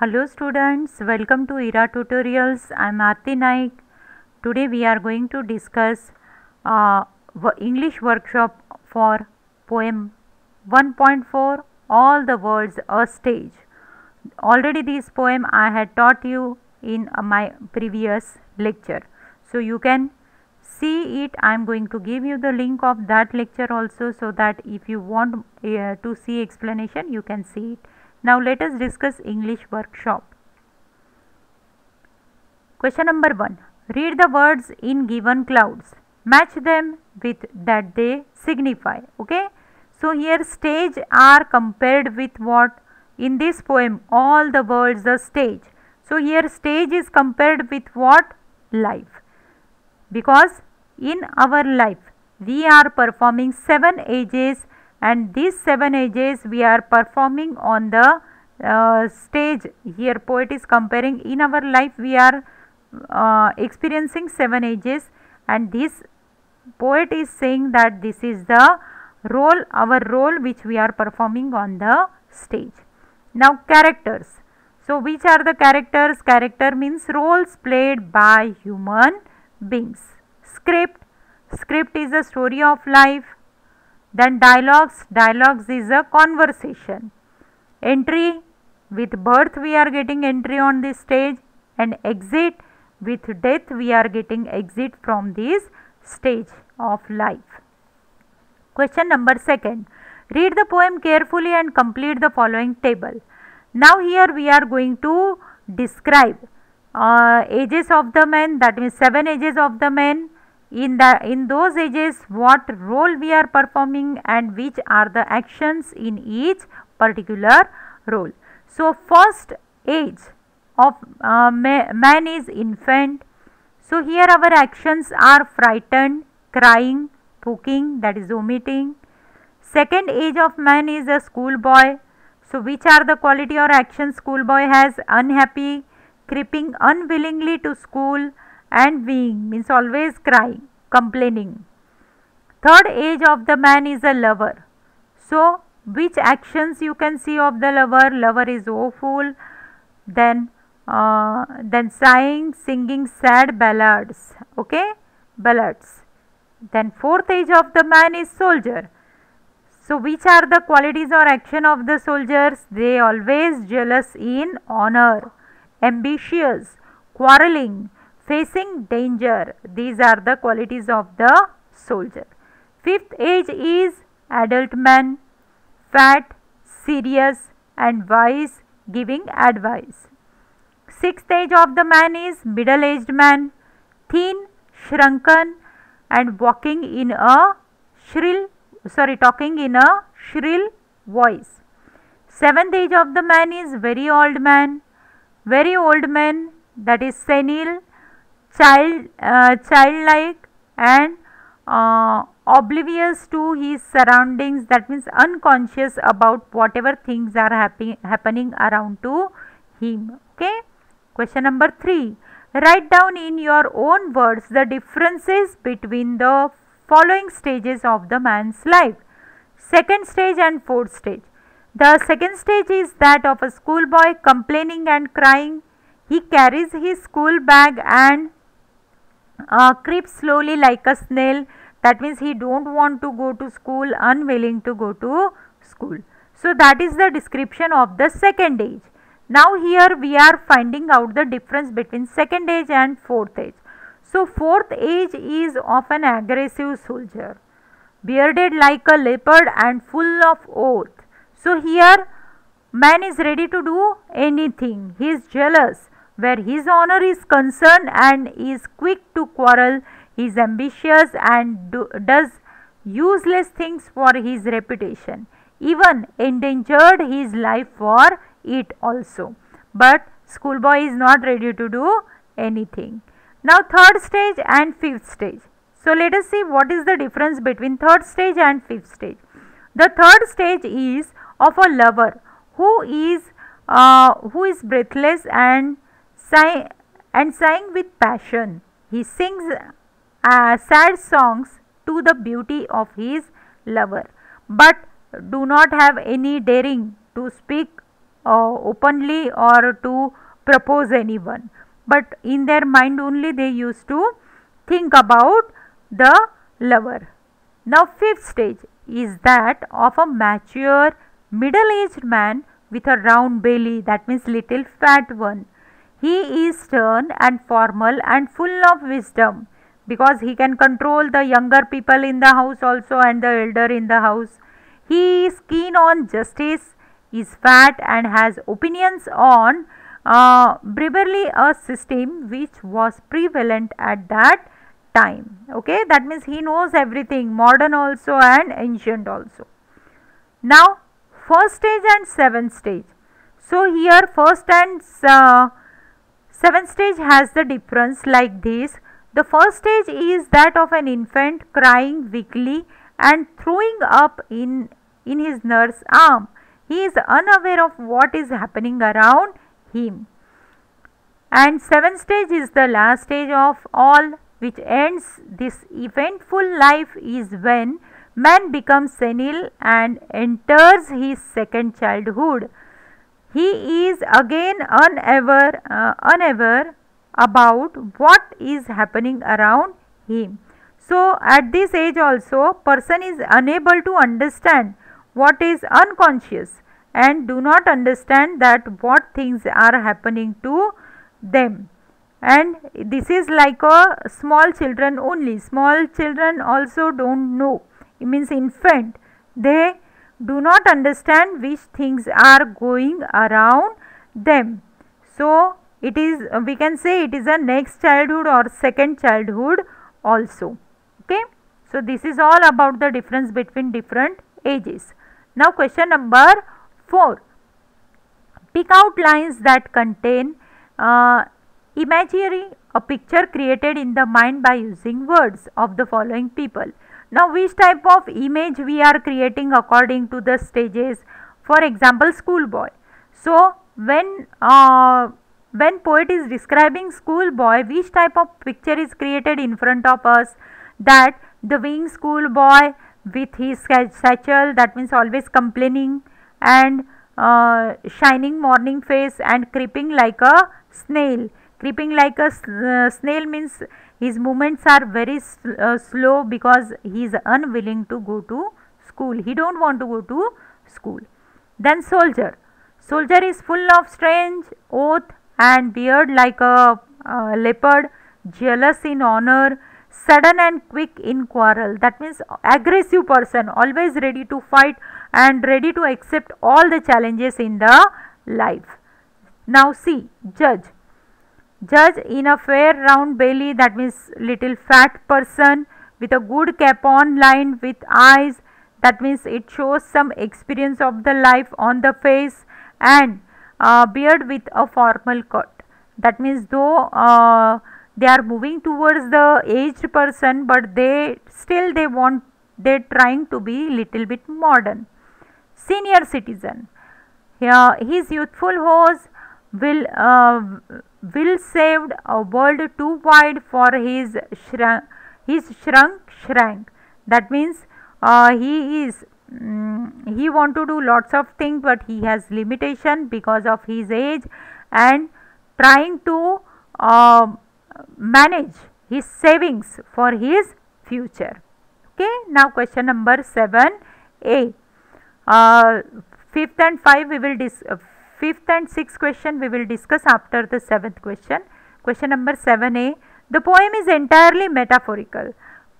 Hello students, welcome to ERA Tutorials. I am Aarti Naik. Today we are going to discuss English workshop for poem 1.4 All the Words a Stage. Already this poem I had taught you in my previous lecture. So you can see it. I am going to give you the link of that lecture also, so that if you want to see explanation you can see it. Now let us discuss English workshop. Question number 1. Read the words in given clouds. Match them with that they signify. Okay. So here stage are compared with what? In this poem all the words are stage. So here stage is compared with what? Life. Because in our life we are performing 7 ages, and these 7 ages we are performing on the stage. Here poet is comparing in our life we are experiencing 7 ages, and this poet is saying that this is the role, our role which we are performing on the stage. Now characters. So which are the characters? Character means roles played by human beings. Script. Script is a story of life. Then dialogues. Dialogues is a conversation. Entry. With birth we are getting entry on this stage, and exit. With death we are getting exit from this stage of life. Question number 2. Read the poem carefully and complete the following table. Now here we are going to describe ages of the men, that means 7 ages of the men. In those ages what role we are performing and which are the actions in each particular role. So first age of man is infant. So here our actions are frightened, crying, poking, that is vomiting. Second age of man is a schoolboy. So which are the quality or action schoolboy has? Unhappy, creeping unwillingly to school, and weeing means always crying, complaining. Third age of the man is a lover. So which actions you can see of the lover? Lover is woeful, then sighing, singing sad ballads. Okay, ballads. Then fourth age of the man is soldier. So which are the qualities or action of the soldiers? They always jealous in honor, ambitious, quarreling, facing danger. These are the qualities of the soldier. Fifth age is adult man, fat, serious and wise, giving advice. Sixth age of the man is middle aged man, thin, shrunken and talking in a shrill voice. Seventh age of the man is very old man, that is senile, childlike and oblivious to his surroundings, that means unconscious about whatever things are happening around to him. Okay. Question number 3. Write down in your own words the differences between the following stages of the man's life. Second stage and fourth stage. The second stage is that of a schoolboy, complaining and crying. He carries his school bag and creeps slowly like a snail. That means he don't want to go to school, unwilling to go to school. So that is the description of the second age. Now here we are finding out the difference between second age and fourth age. So fourth age is of an aggressive soldier, bearded like a leopard and full of oath. So here man is ready to do anything. He is jealous where his honor is concerned and is quick to quarrel. He is ambitious and does useless things for his reputation, even endangered his life for it also. But schoolboy is not ready to do anything. Now third stage and fifth stage. So let us see what is the difference between third stage and fifth stage. The third stage is of a lover who is breathless and sighing with passion. He sings sad songs to the beauty of his lover, but do not have any daring to speak openly or to propose anyone, but in their mind only they used to think about the lover. Now fifth stage is that of a mature middle aged man with a round belly, that means little fat one. He is stern and formal and full of wisdom because he can control the younger people in the house also and the elder in the house. He is keen on justice, is fat and has opinions on bribery, a system which was prevalent at that time. Okay, that means he knows everything, modern also and ancient also. Now first stage and seventh stage. So here first and seventh stage has the difference like this. The first stage is that of an infant crying weakly and throwing up in his nurse's arm. He is unaware of what is happening around him. And seventh stage is the last stage of all, which ends this eventful life, is when man becomes senile and enters his second childhood. He is again unaware about what is happening around him. So at this age also person is unable to understand what is unconscious and do not understand that what things are happening to them. And this is like a small children only. Small children also don't know. It means infant. They do not understand which things are going around them. So it is, we can say it is a next childhood or second childhood also. Okay. So this is all about the difference between different ages. Now question number 4. Pick out lines that contain imagery, a picture created in the mind by using words of the following people. Now which type of image we are creating according to the stages? For example, schoolboy. So when poet is describing schoolboy, which type of picture is created in front of us? That the winged schoolboy with his satchel, that means always complaining, and shining morning face and creeping like a snail. Creeping like a snail means his movements are very slow because he is unwilling to go to school. He don't want to go to school. Then soldier. Soldier is full of strange oath and beard like a leopard, jealous in honor, sudden and quick in quarrel. That means aggressive person, always ready to fight and ready to accept all the challenges in the life. Now see, judge. Judge in a fair round belly, that means little fat person with a good cap on, lined with eyes, that means it shows some experience of the life on the face, and beard with a formal cut. That means though they are moving towards the aged person, but they're trying to be little bit modern. Senior citizen. Here his youthful hose will saved a world too wide for his shrank. That means he want to do lots of things, but he has limitation because of his age and trying to manage his savings for his future. Okay. Now question number 7a. Fifth and sixth question we will discuss after the seventh question. Question number 7a. The poem is entirely metaphorical.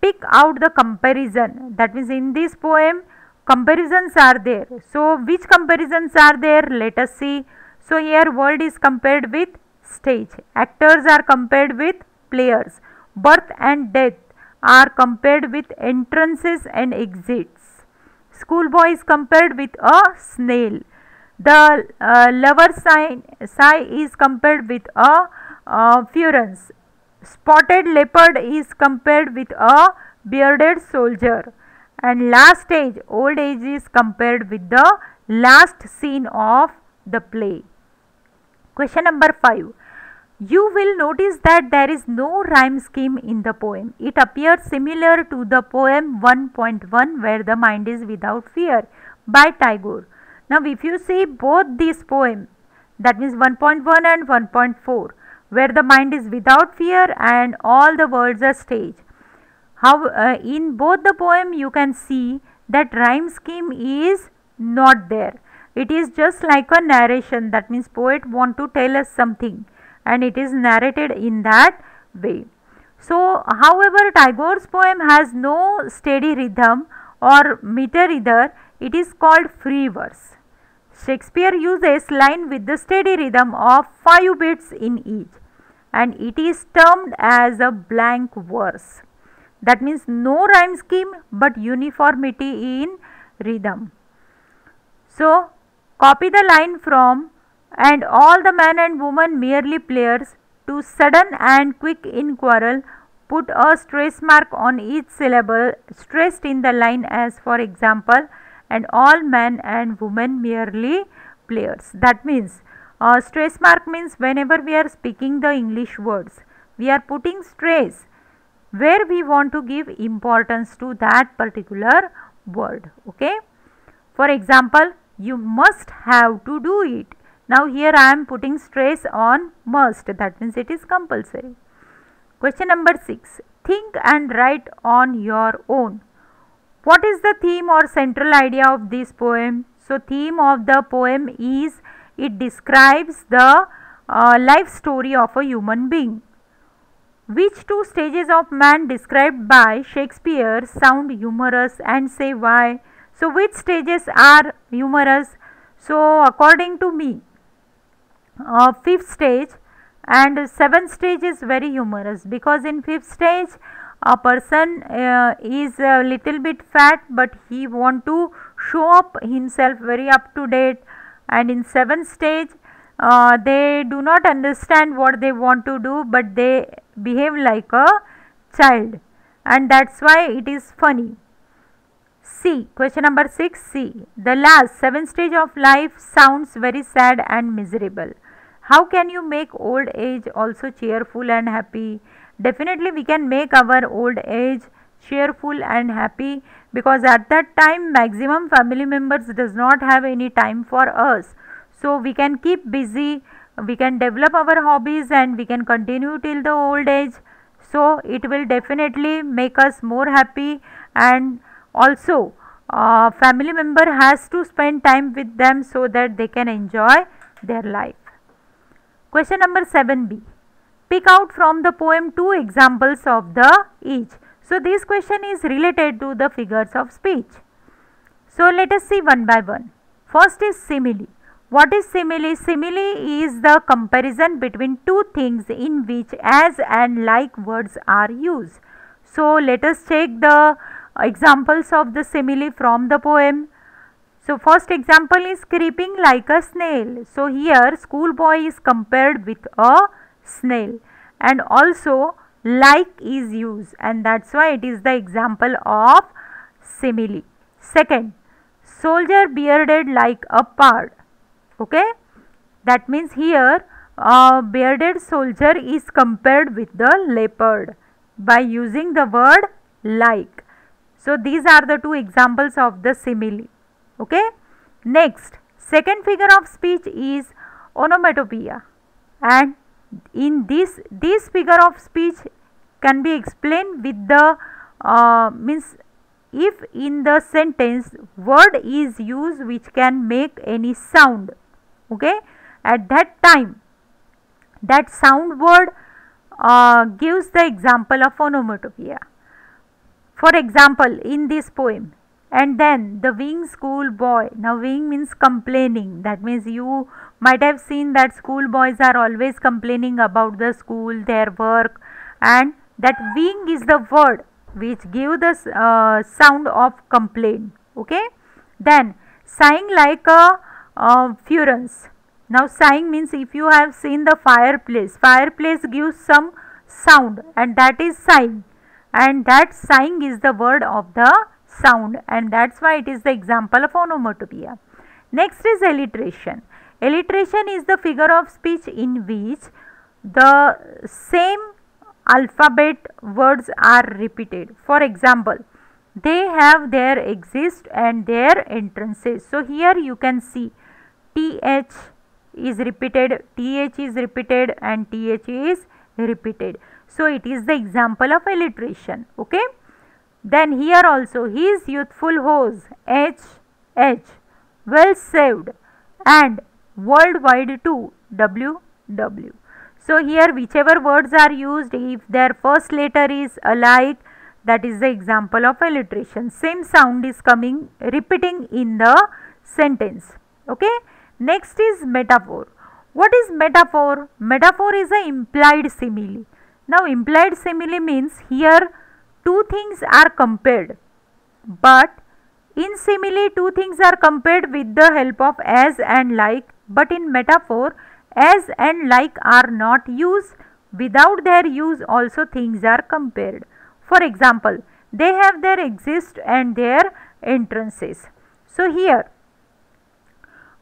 Pick out the comparison. That means in this poem comparisons are there. So which comparisons are there? Let us see. So here world is compared with stage. Actors are compared with players. Birth and death are compared with entrances and exits. Schoolboy is compared with a snail. The lover sigh is compared with a furence. Spotted leopard is compared with a bearded soldier. And last stage, old age, is compared with the last scene of the play. Question number 5. You will notice that there is no rhyme scheme in the poem. It appears similar to the poem 1.1 where the mind is without fear by Tagore. Now if you see both these poems, that means 1.1 and 1.4, where the mind is without fear and all the words are staged. How in both the poem you can see that rhyme scheme is not there. It is just like a narration, that means poet want to tell us something and it is narrated in that way. So however, Tagore's poem has no steady rhythm or meter either, it is called free verse. Shakespeare uses line with the steady rhythm of 5 beats in each and it is termed as a blank verse. That means no rhyme scheme but uniformity in rhythm. So copy the line from and all the man and woman merely players to sudden and quick in quarrel, put a stress mark on each syllable stressed in the line as for example, and all man and woman merely players. That means stress mark means whenever we are speaking the English words, we are putting stress where we want to give importance to that particular word. Okay. For example, you must have to do it. Now here I am putting stress on must, that means it is compulsory. Question number 6. Think and write on your own. What is the theme or central idea of this poem? So theme of the poem is it describes the life story of a human being. Which two stages of man described by Shakespeare sound humorous and say why? So which stages are humorous? So according to me, 5th stage and 7th stage is very humorous, because in 5th stage a person is a little bit fat but he want to show up himself very up to date, and in 7th stage they do not understand what they want to do but they behave like a child, and that's why it is funny. C. Question number 6. C. The last 7th stage of life sounds very sad and miserable. How can you make old age also cheerful and happy? Definitely we can make our old age cheerful and happy, because at that time maximum family members does not have any time for us. So we can keep busy, we can develop our hobbies and we can continue till the old age. So it will definitely make us more happy, and also family member has to spend time with them so that they can enjoy their life. Question number 7b. Pick out from the poem 2 examples of the each. So this question is related to the figures of speech. So let us see one by one. First is simile. What is simile? Simile is the comparison between two things in which as and like words are used. So let us check the examples of the simile from the poem. So first example is creeping like a snail. So here schoolboy is compared with a snail, and also like is used, and that's why it is the example of simile. Second, soldier bearded like a pard. Okay, that means here bearded soldier is compared with the leopard by using the word like. So these are the two examples of the simile. Okay. Next, second figure of speech is onomatopoeia, and in this figure of speech can be explained with the means if in the sentence word is used which can make any sound. Okay, at that time that sound word gives the example of onomatopoeia. For example, in this poem, and then the wing school boy. Now wing means complaining, that means you might have seen that school boys are always complaining about the school, their work, and that wing is the word which give the sound of complaint. Okay, then sighing like a furnace. Now sighing means if you have seen the fireplace gives some sound and that is sighing, and that sighing is the word of the sound, and that's why it is the example of onomatopoeia. Next is alliteration. Alliteration is the figure of speech in which the same alphabet words are repeated. For example, they have their exist and their entrances. So here you can see th is repeated, th is repeated and th is repeated. So it is the example of alliteration. Okay. Then here also, his youthful hose, h, well saved, and worldwide too, w. So here whichever words are used, if their first letter is alike, that is the example of alliteration. Same sound is coming, repeating in the sentence. Okay. Next is metaphor. What is metaphor? Metaphor is an implied simile. Now implied simile means here two things are compared, but in simile two things are compared with the help of as and like, but in metaphor as and like are not used. Without their use also things are compared. For example, they have their exist and their entrances. So here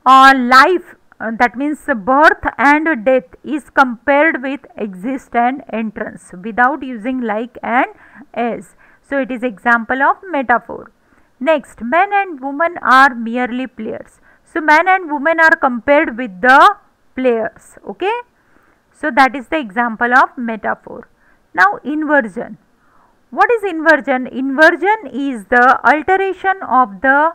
life, that means birth and death, is compared with exist and entrance without using like and as. So it is example of metaphor. Next, man and woman are merely players. So man and woman are compared with the players. Okay. So that is the example of metaphor. Now inversion. What is inversion? Inversion is the alteration of the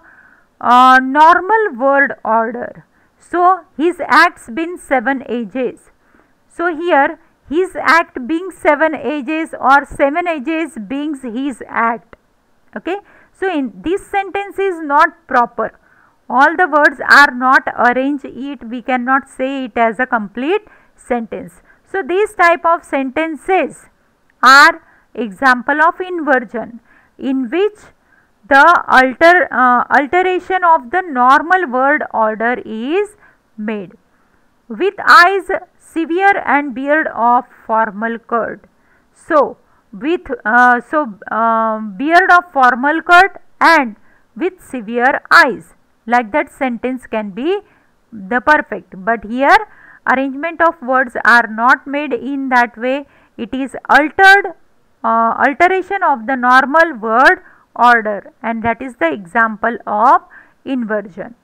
normal word order. So his acts been 7 ages. So here his act being 7 ages or 7 ages being his act. Okay. So in this sentence is not proper. All the words are not arranged. We cannot say it as a complete sentence. So these type of sentences are example of inversion, in which the alteration of the normal word order is made. With eyes severe and beard of formal cut. So with beard of formal cut and with severe eyes, like that sentence can be the perfect, but here arrangement of words are not made in that way. It is alteration of the normal word order, and that is the example of inversion.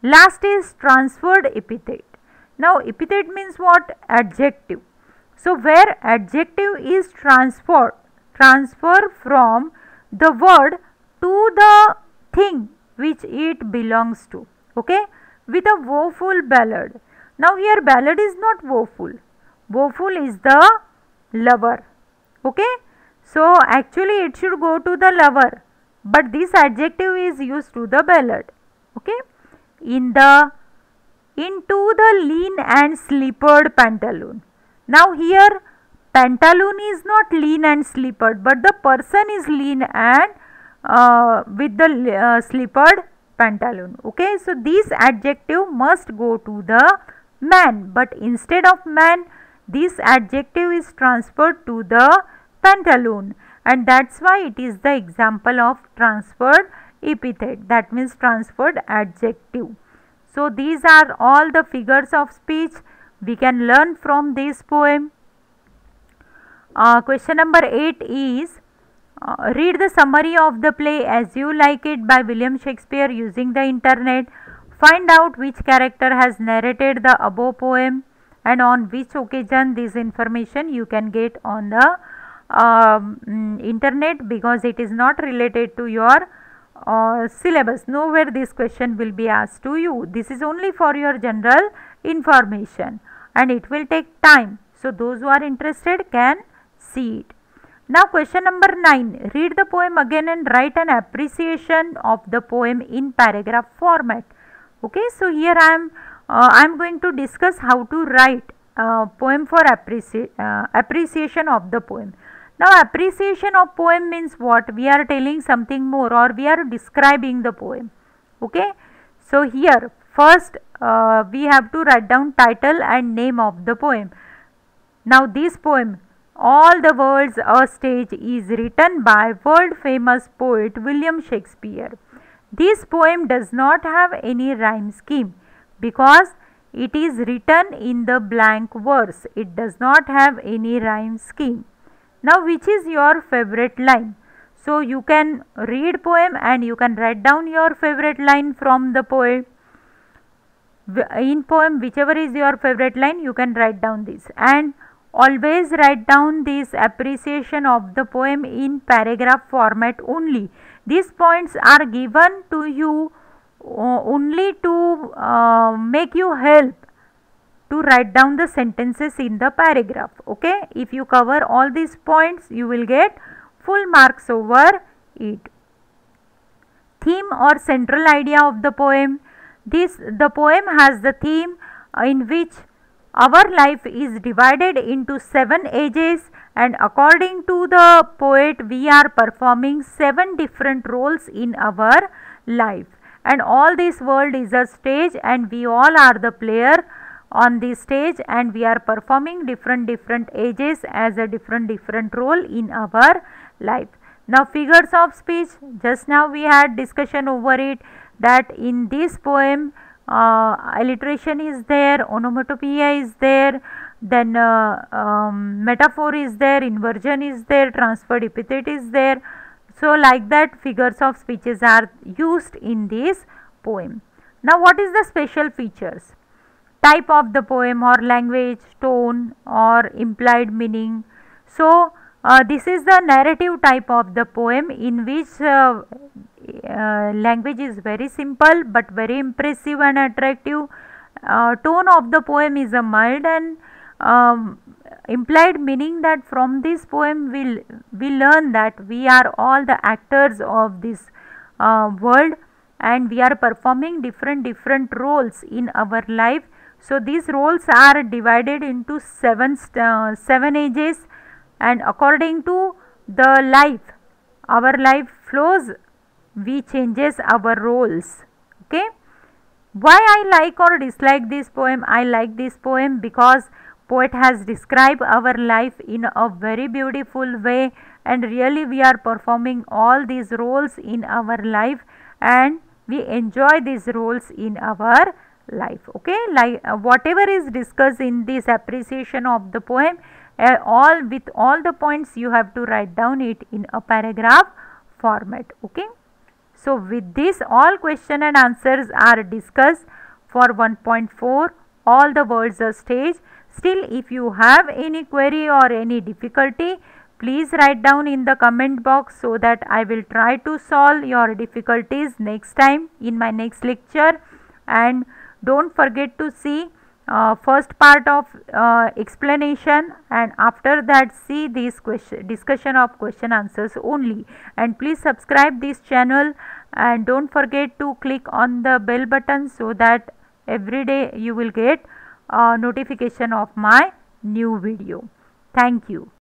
Last is transferred epithet. Now epithet means what? Adjective. So where adjective is transfer from the word to the thing which it belongs to. Okay. With a woeful ballad. Now here ballad is not woeful. Woeful is the lover. Okay. So actually it should go to the lover, but this adjective is used to the ballad. Okay. Into the lean and slippered pantaloon. Now here pantaloon is not lean and slippered, but the person is lean and with the slippered pantaloon. Okay. So this adjective must go to the man, but instead of man this adjective is transferred to the pantaloon, and that's why it is the example of transferred epithet, that means transferred adjective. So these are all the figures of speech we can learn from this poem. Question number 8 is read the summary of the play As You Like It by William Shakespeare using the internet. Find out which character has narrated the above poem and on which occasion. This information you can get on the internet, because it is not related to your syllabus. Nowhere this question will be asked to you. This is only for your general information and it will take time. So those who are interested can see it. Now question number 9. Read the poem again and write an appreciation of the poem in paragraph format. Okay, so here I am going to discuss how to write poem for appreciation of the poem. Now appreciation of poem means what? We are telling something more, or we are describing the poem. Okay. So here first we have to write down title and name of the poem. Now this poem, All the World's a Stage, is written by world famous poet William Shakespeare. This poem does not have any rhyme scheme because it is written in the blank verse. It does not have any rhyme scheme. Now which is your favorite line? So you can read poem and you can write down your favorite line from the poem. In poem, whichever is your favorite line, you can write down this, and always write down this appreciation of the poem in paragraph format only. These points are given to you only to make you help to write down the sentences in the paragraph. Okay, if you cover all these points, you will get full marks over it. Theme or central idea of the poem. The poem has the theme in which our life is divided into 7 ages, and according to the poet we are performing 7 different roles in our life, and all this world is a stage and we all are the player on this stage, and we are performing different ages as a different role in our life. Now figures of speech, just now we had discussion over it, that in this poem alliteration is there, onomatopoeia is there, then metaphor is there, inversion is there, transferred epithet is there. So like that figures of speeches are used in this poem. Now what is the special features? Type of the poem or language, tone or implied meaning. So this is the narrative type of the poem, in which language is very simple but very impressive and attractive. Tone of the poem is a mild, and implied meaning that from this poem we learn that we are all the actors of this world, and we are performing different roles in our life. So these roles are divided into 7 ages, and according to the life, our life flows, we changes our roles. Okay, why I like or dislike this poem? I like this poem because poet has described our life in a very beautiful way, and really we are performing all these roles in our life, and we enjoy these roles in our life. Okay, like whatever is discussed in this appreciation of the poem, all the points you have to write down it in a paragraph format. Okay, so with this all question and answers are discussed for 1.4 all the words are stage. Still, if you have any query or any difficulty, please write down in the comment box, so that I will try to solve your difficulties next time in my next lecture. And don't forget to see first part of explanation, and after that see this discussion of question answers only. And please subscribe this channel, and don't forget to click on the bell button, so that every day you will get notification of my new video. Thank you.